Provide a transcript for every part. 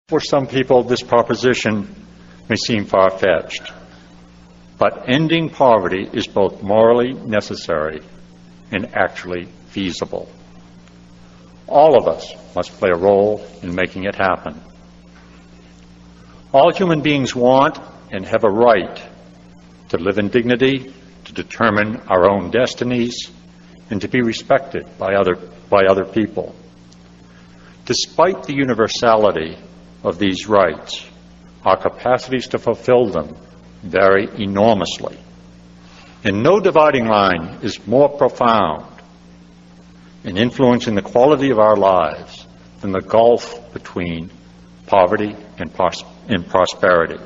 For some people, this proposition may seem far-fetched, but ending poverty is both morally necessary and actually feasible. All of us must play a role in making it happen. All human beings want and have a right to live in dignity, to determine our own destinies, and to be respected by other people. Despite the universality of these rights, our capacities to fulfill them vary enormously. And no dividing line is more profound in influencing the quality of our lives than the gulf between poverty and prosperity.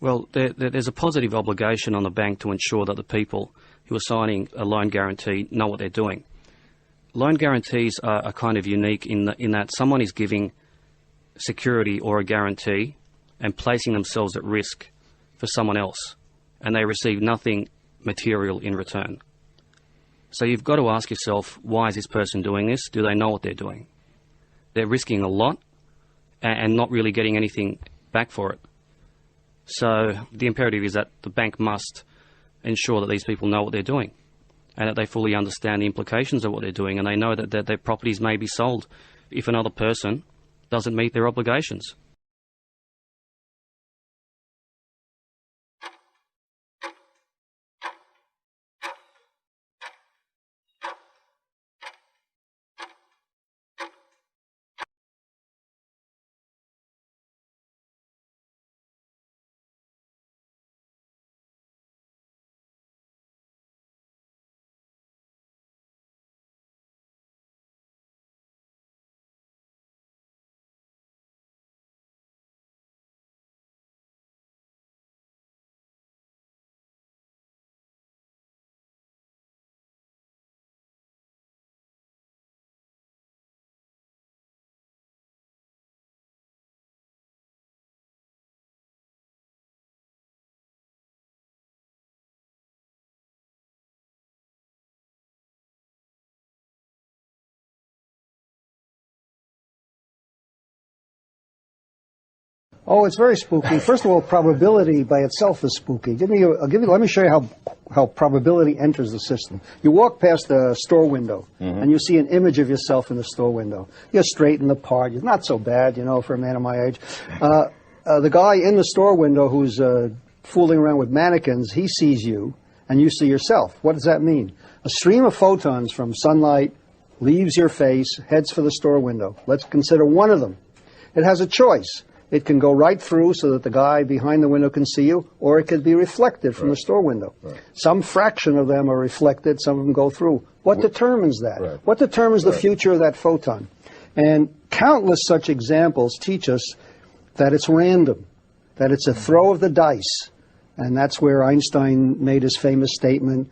Well, there's a positive obligation on the bank to ensure that the people who are signing a loan guarantee know what they're doing. Loan guarantees are kind of unique in that someone is giving security or a guarantee and placing themselves at risk for someone else, and they receive nothing material in return. So you've got to ask yourself, why is this person doing this? Do they know what they're doing? They're risking a lot and not really getting anything back for it. So the imperative is that the bank must ensure that these people know what they're doing and that they fully understand the implications of what they're doing, and they know that their properties may be sold if another person doesn't meet their obligations. Oh, it's very spooky. First of all, probability by itself is spooky. Let me show you how probability enters the system. You walk past a store window, and you see an image of yourself in the store window. You're straight and apart. You're not so bad, for a man of my age. The guy in the store window who's fooling around with mannequins, he sees you, and you see yourself. What does that mean? A stream of photons from sunlight leaves your face, heads for the store window. Let's consider one of them. It has a choice. It can go right through so that the guy behind the window can see you, or it could be reflected from the store window. Some fraction of them are reflected, some of them go through. What determines that? What determines the future of that photon? And countless such examples teach us that it's random, that it's a throw of the dice. And that's where Einstein made his famous statement,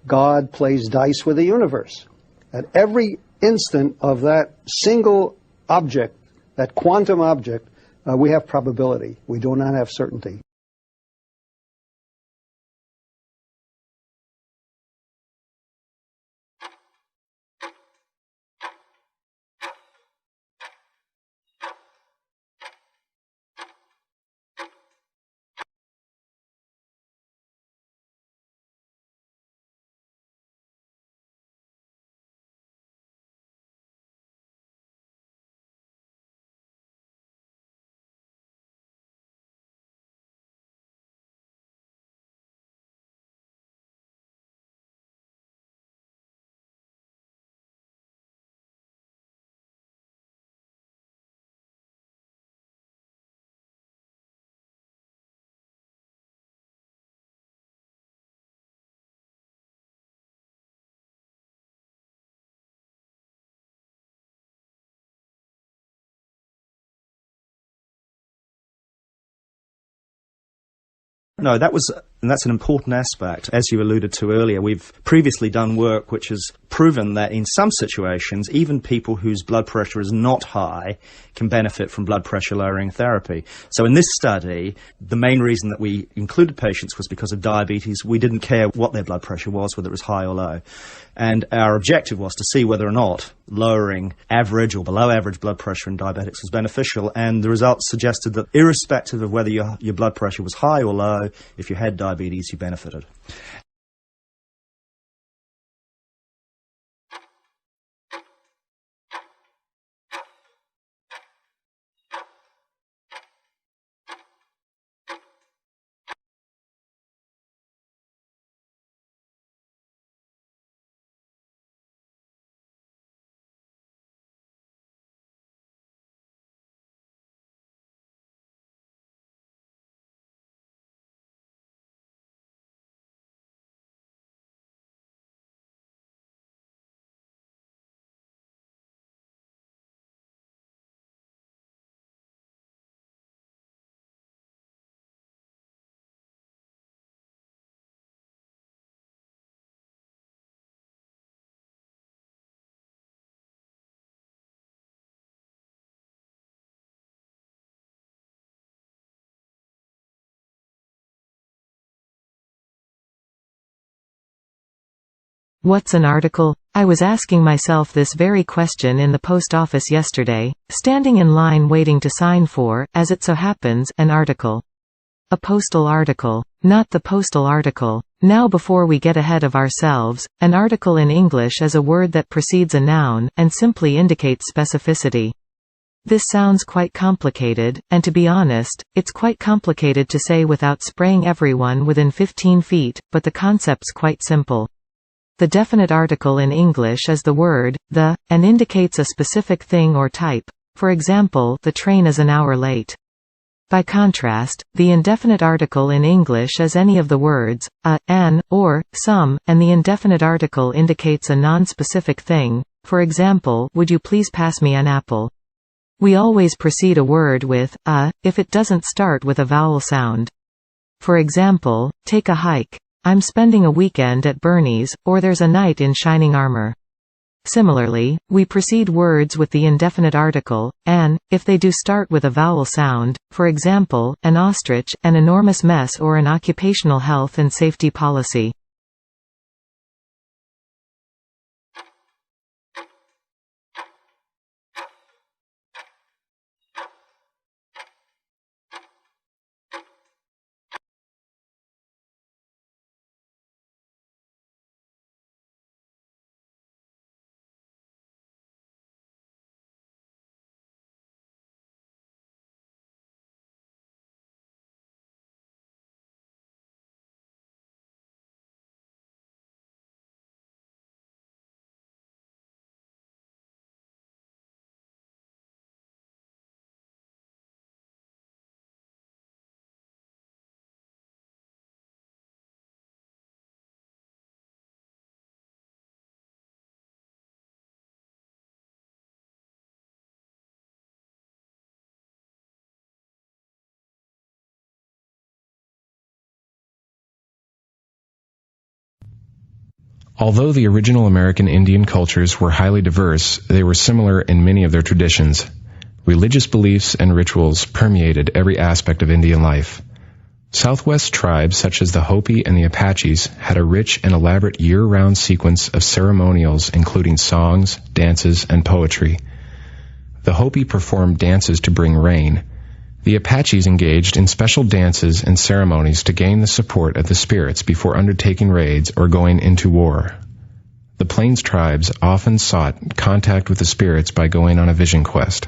God plays dice with the universe. At every instant of that single object, that quantum object, we have probability. We do not have certainty. No, and that's an important aspect. As you alluded to earlier, we've previously done work which has proven that in some situations, even people whose blood pressure is not high can benefit from blood pressure lowering therapy. So in this study, the main reason that we included patients was because of diabetes. We didn't care what their blood pressure was, whether it was high or low. And our objective was to see whether or not lowering average or below average blood pressure in diabetics was beneficial, and the results suggested that irrespective of whether your blood pressure was high or low, if you had diabetes, you benefited. What's an article? I was asking myself this very question in the post office yesterday, standing in line waiting to sign for, as it so happens, an article. A postal article. Not the postal article. Now, before we get ahead of ourselves, an article in English is a word that precedes a noun, and simply indicates specificity. This sounds quite complicated, and to be honest, it's quite complicated to say without spraying everyone within 15 feet, but the concept's quite simple. The definite article in English is the word, the, and indicates a specific thing or type. For example, the train is an hour late. By contrast, the indefinite article in English is any of the words, a, an, or, some, and the indefinite article indicates a non-specific thing. For example, would you please pass me an apple? We always precede a word with, a, if it doesn't start with a vowel sound. For example, take a hike. I'm spending a weekend at Bernie's, or there's a knight in shining armor. Similarly, we precede words with the indefinite article, an, if they do start with a vowel sound, for example, an ostrich, an enormous mess, or an occupational health and safety policy. Although the original American Indian cultures were highly diverse, they were similar in many of their traditions. Religious beliefs and rituals permeated every aspect of Indian life. Southwest tribes such as the Hopi and the Apaches had a rich and elaborate year-round sequence of ceremonials including songs, dances, and poetry. The Hopi performed dances to bring rain. The Apaches engaged in special dances and ceremonies to gain the support of the spirits before undertaking raids or going into war. The Plains tribes often sought contact with the spirits by going on a vision quest.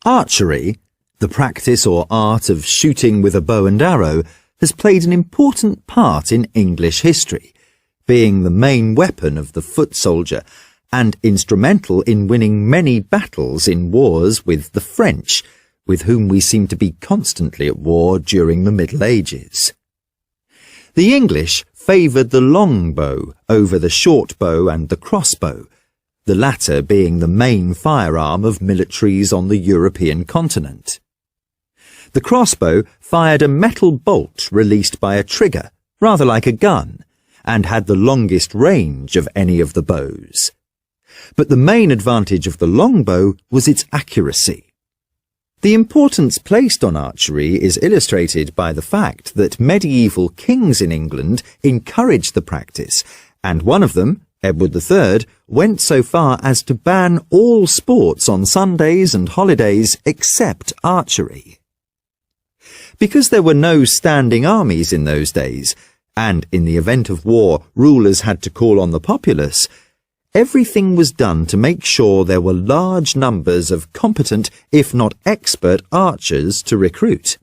Archery, the practice or art of shooting with a bow and arrow, has played an important part in English history, being the main weapon of the foot soldier and instrumental in winning many battles in wars with the French, with whom we seem to be constantly at war during the Middle Ages. The English favoured the long bow over the short bow and the crossbow, the latter being the main firearm of militaries on the European continent. The crossbow fired a metal bolt released by a trigger, rather like a gun, and had the longest range of any of the bows. But the main advantage of the longbow was its accuracy. The importance placed on archery is illustrated by the fact that medieval kings in England encouraged the practice, and one of them, Edward III, went so far as to ban all sports on Sundays and holidays except archery. Because there were no standing armies in those days, and in the event of war rulers had to call on the populace, everything was done to make sure there were large numbers of competent, if not expert, archers to recruit.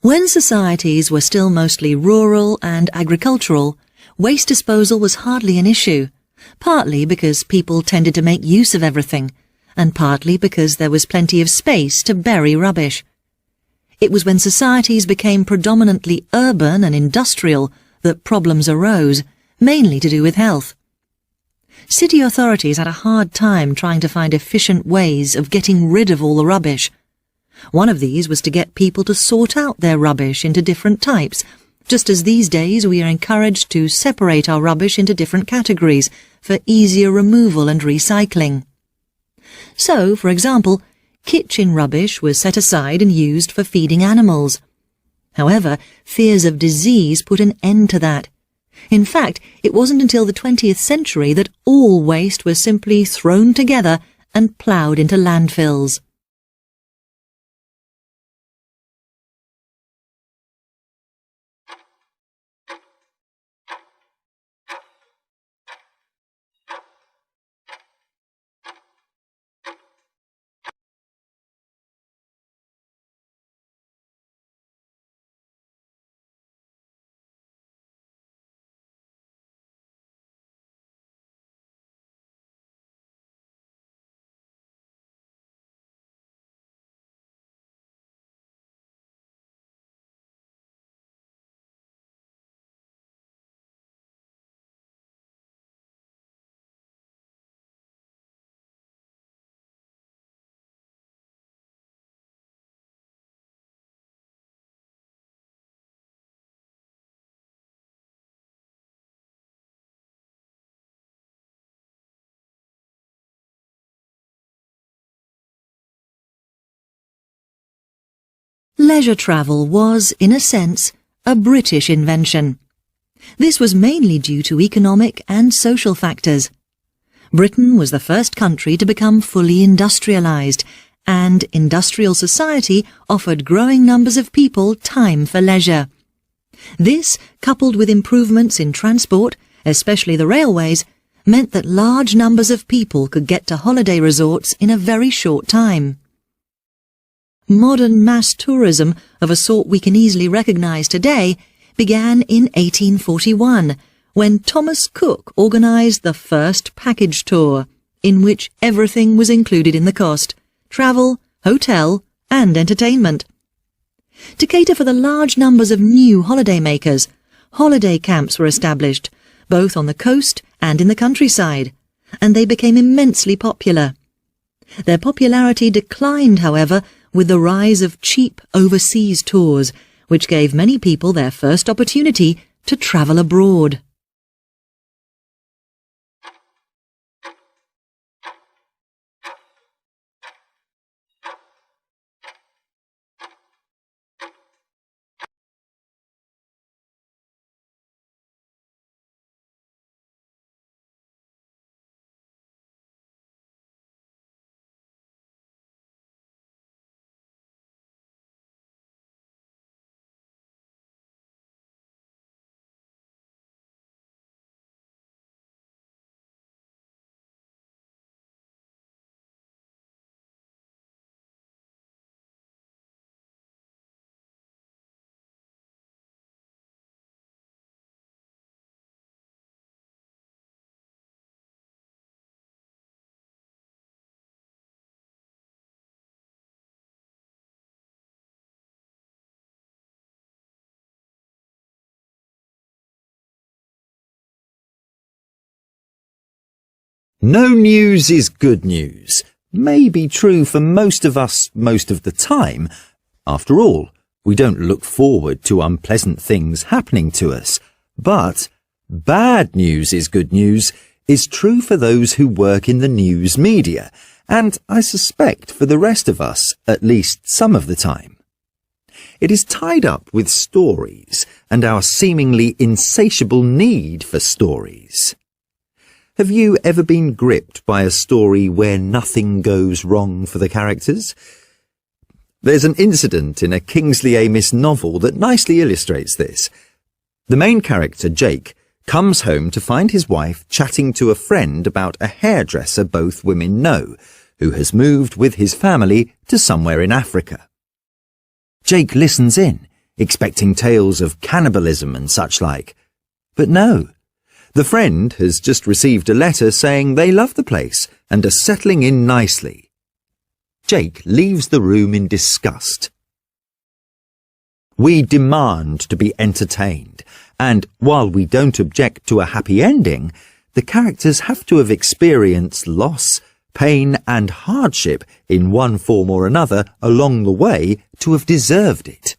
When societies were still mostly rural and agricultural, waste disposal was hardly an issue, partly because people tended to make use of everything, and partly because there was plenty of space to bury rubbish. It was when societies became predominantly urban and industrial that problems arose, mainly to do with health. City authorities had a hard time trying to find efficient ways of getting rid of all the rubbish. One of these was to get people to sort out their rubbish into different types, just as these days we are encouraged to separate our rubbish into different categories for easier removal and recycling. So, for example, kitchen rubbish was set aside and used for feeding animals. However, fears of disease put an end to that. In fact, it wasn't until the 20th century that all waste was simply thrown together and ploughed into landfills. Leisure travel was, in a sense, a British invention. This was mainly due to economic and social factors. Britain was the first country to become fully industrialised, and industrial society offered growing numbers of people time for leisure. This, coupled with improvements in transport, especially the railways, meant that large numbers of people could get to holiday resorts in a very short time. Modern mass tourism, of a sort we can easily recognise today, began in 1841, when Thomas Cook organised the first package tour, in which everything was included in the cost: travel, hotel, and entertainment. To cater for the large numbers of new holidaymakers, holiday camps were established, both on the coast and in the countryside, and they became immensely popular. Their popularity declined, however, with the rise of cheap overseas tours, which gave many people their first opportunity to travel abroad. No news is good news may be true for most of us most of the time. After all, we don't look forward to unpleasant things happening to us. But bad news is good news is true for those who work in the news media, and I suspect for the rest of us at least some of the time. It is tied up with stories and our seemingly insatiable need for stories. Have you ever been gripped by a story where nothing goes wrong for the characters? There's an incident in a Kingsley Amis novel that nicely illustrates this. The main character, Jake, comes home to find his wife chatting to a friend about a hairdresser both women know, who has moved with his family to somewhere in Africa. Jake listens in, expecting tales of cannibalism and such like. But no. The friend has just received a letter saying they love the place and are settling in nicely. Jake leaves the room in disgust. We demand to be entertained, and while we don't object to a happy ending, the characters have to have experienced loss, pain and hardship in one form or another along the way to have deserved it.